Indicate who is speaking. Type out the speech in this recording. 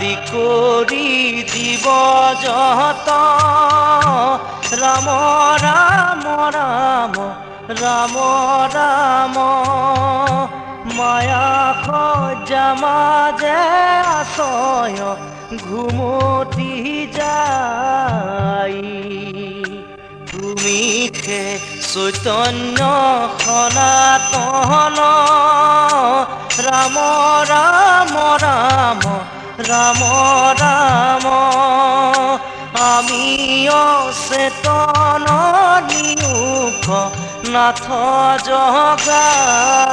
Speaker 1: আদি কৰি দিব যত ৰাম ৰাম ৰাম ৰাম ৰাম মায়া সজ্জা মাজে আছয় ঘুমতি যাই তুমি খে চৈতন্য সনাতন ৰাম ৰাম ৰাম ৰাম ৰাম আমি অচেতন নিয়োগ নাথ জগাই